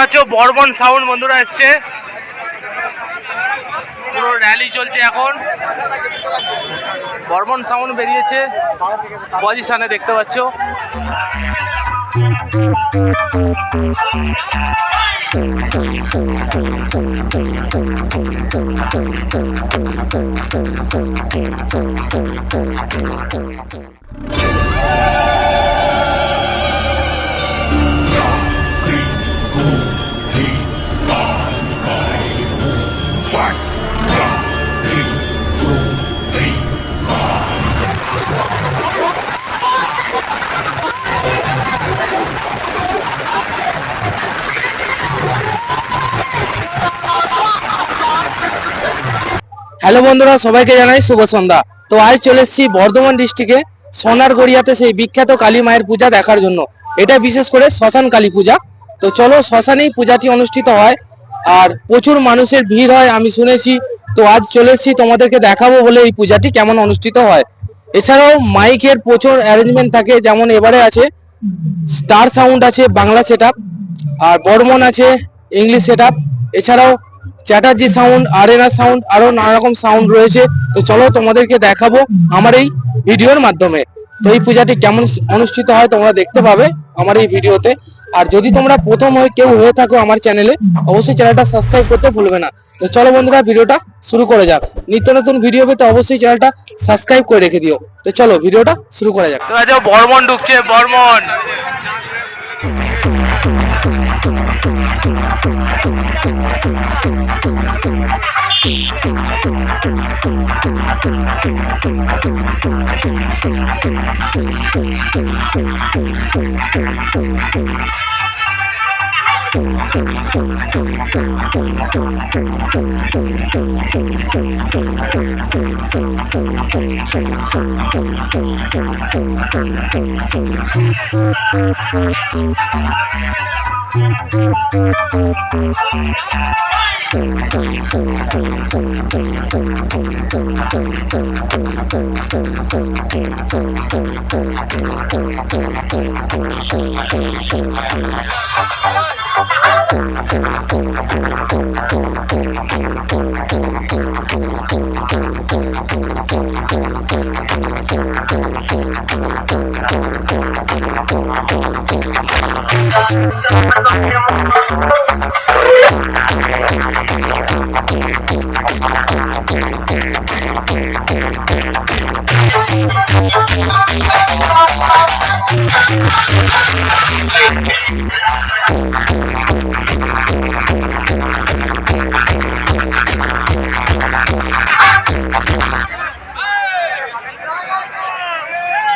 পাচ্ছ বর্মন সাউন্ড বন্ধুরা এসছে, পুরো র্যালি চলছে এখন। বর্মন সাউন্ড বেরিয়েছে পজিশনে দেখতে পাচ্ছ। হ্যালো বন্ধুরা, সবাইকে জানাই শুভ সন্ধ্যা। তো আজ চলে এসেছি বর্ধমান ডিস্ট্রিক্টে সোনারগড়িয়াতে সেই বিখ্যাত কালী মায়ের পূজা দেখার জন্য। এটা বিশেষ করে শ্মশান কালী পূজা। তো চলো, শ্মশানেই পূজাটি অনুষ্ঠিত হয় আর প্রচুর মানুষের ভিড় হয় আমি শুনেছি। তো আজ চলে এসেছি তোমাদেরকে দেখাবো বলে এই পূজাটি কেমন অনুষ্ঠিত হয়। এছাড়াও মাইকের প্রচুর অ্যারেঞ্জমেন্ট থাকে, যেমন এবারে আছে স্টার সাউন্ড আছে বাংলা সেট আপ, আর বর্মন আছে ইংলিশ সেট আপ, এছাড়াও চ্যাটার্জি সাউন্ড, আরেনা সাউন্ড, আরো নানা রকম সাউন্ড রয়েছে। তো চলো তোমাদেরকে দেখাবো আমার এই ভিডিওর মাধ্যমে। তো এই পূজাটি কেমন অনুষ্ঠিত হয় তোমরা দেখতে পাবে আমার এই ভিডিওতে। আর যদি তোমরা প্রথম কেউ হয়ে থাকো আমার চ্যানেলে, অবশ্যই চ্যানেলটা সাবস্ক্রাইব করতে ভুলবে না। তো চলো বন্ধুরা, ভিডিওটা শুরু করে যাক। নিত্য নতুন ভিডিও পেতে অবশ্যই চ্যানেলটা সাবস্ক্রাইব করে রেখে দিও। তো চলো ভিডিওটা শুরু করা যাক। তো আজ বর্মন ঢুকছে, বর্মন।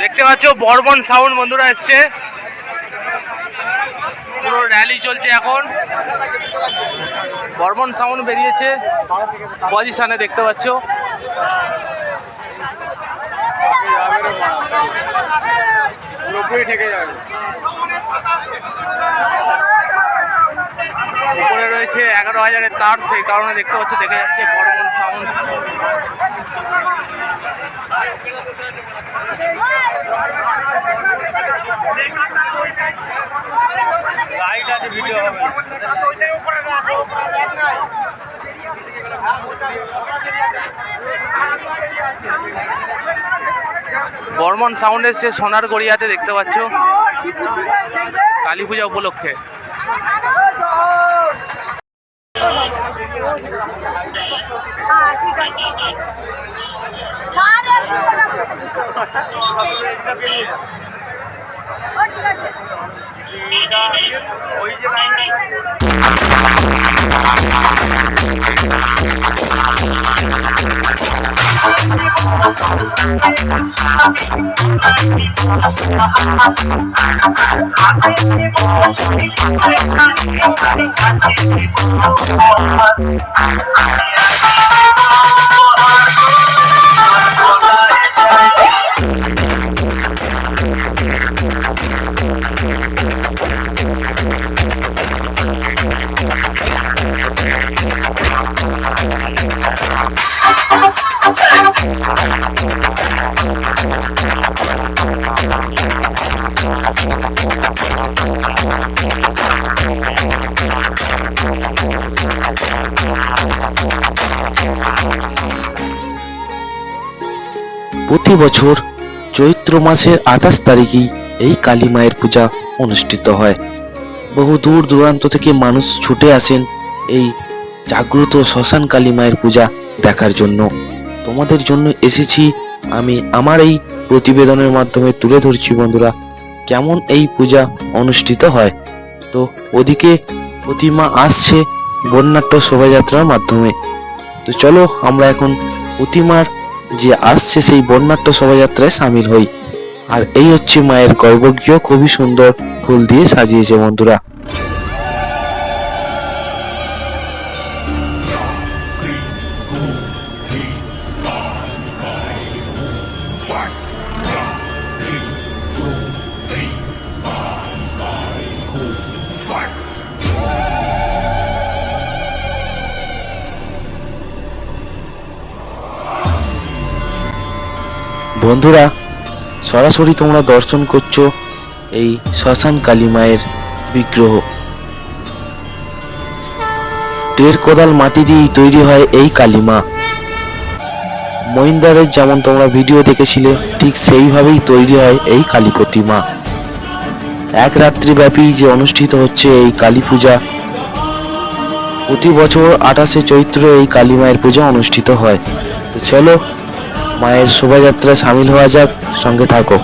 দেখতে পাচ্ছ বর্মন সাউন্ড বন্ধুরা এসছে, পুরো র্যালি চলছে এখন। বর্মন সাউন্ড বেরিয়েছে পজিশনে দেখতে পাচ্ছ। উপরে রয়েছে 11,000-এর তার, সেই কারণে দেখতে পাচ্ছ দেখা যাচ্ছে বর্মন সাউন্ড। বর্মন সাউন্ড এসছে সোনারগড়িয়াতে দেখতে পাচ্ছ কালী পূজা উপলক্ষে। প্রতি বছর চৈত্র মাসের 28 তারিখেই এই কালী মায়ের পূজা অনুষ্ঠিত হয়। বহু দূর দূরান্ত থেকে মানুষ ছুটে আসেন এই জাগ্রত শ্মশান কালী মায়ের পূজা দেখার জন্য। তোমাদের জন্য এসেছি আমি আমার এই প্রতিবেদনের মাধ্যমে তুলে ধরছি বন্ধুরা কেমন এই পূজা অনুষ্ঠিত হয়। তো ওদিকে প্রতিমা আসছে বর্ণাঢ্য শোভাযাত্রার মাধ্যমে। তো চলো আমরা এখন প্রতিমার যে আসছে সেই বর্ণাঢ্য শোভাযাত্রায় সামিল হই। আর এই হচ্ছে মায়ের গর্ভগৃহ, খুবই সুন্দর ফুল দিয়ে সাজিয়েছে বন্ধুরা। বন্ধুরা সরাসরি তোমরা দর্শন করছো এই শ্মশান কালী মায়ের বিগ্রহ। টের কোদাল মাটি দিয়েই তৈরি হয় এই কালী মা। মহিন্দারের যেমন তোমরা ভিডিও দেখেছিলে ঠিক সেইভাবেই তৈরি হয় এই কালী প্রতিমা। এক রাত্রি ব্যাপী যে অনুষ্ঠিত হচ্ছে এই কালী পূজা, প্রতি বছর 28শে চৈত্র এই কালী মায়ের পূজা অনুষ্ঠিত হয়। তো চলো মায়ের শোভাযাত্রায় সামিল হওয়া যাক, সঙ্গে থাকো।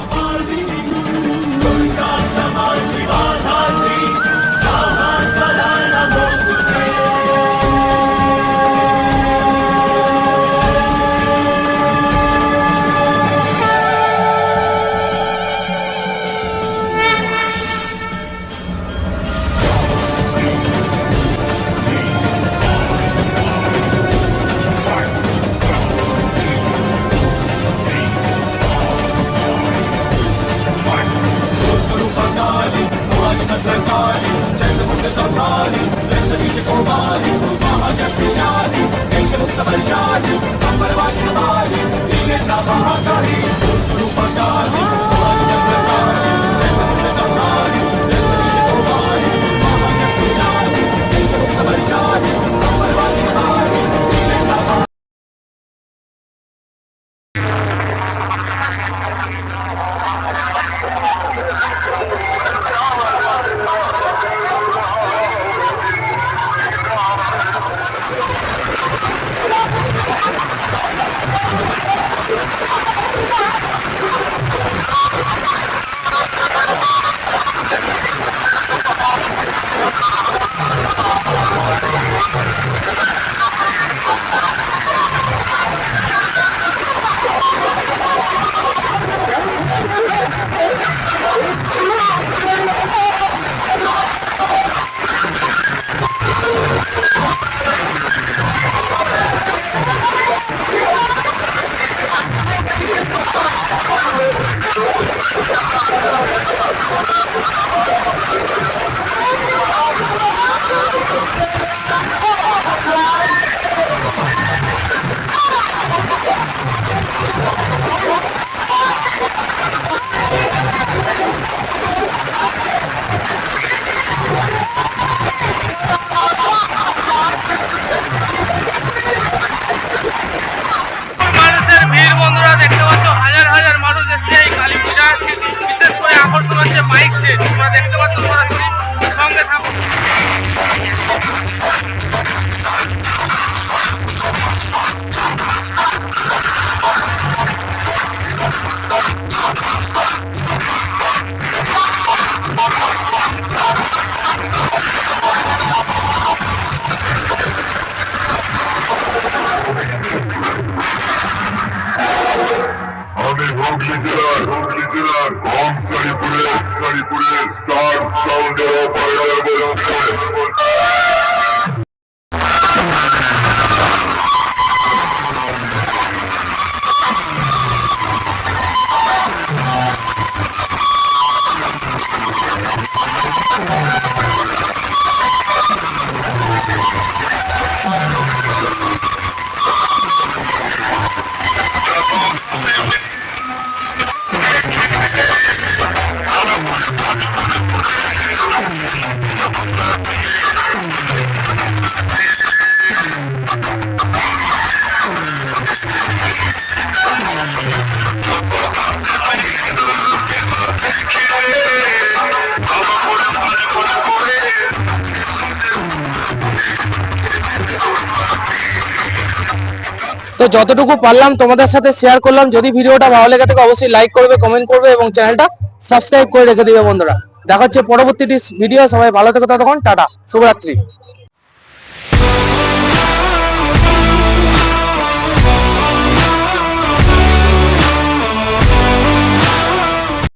তো যতটুকু পারলাম তোমাদের সাথে শেয়ার করলাম। যদি ভিডিওটা ভালো লেগে থাকে অবশ্যই লাইক করবে, কমেন্ট করবে এবং চ্যানেলটা সাবস্ক্রাইব করে রেখে দিবে বন্ধুরা। দেখা হচ্ছে পরবর্তী ভিডিও। সবাই ভালো থেকো, ততক্ষণ টাটা, শুভরাত্রি।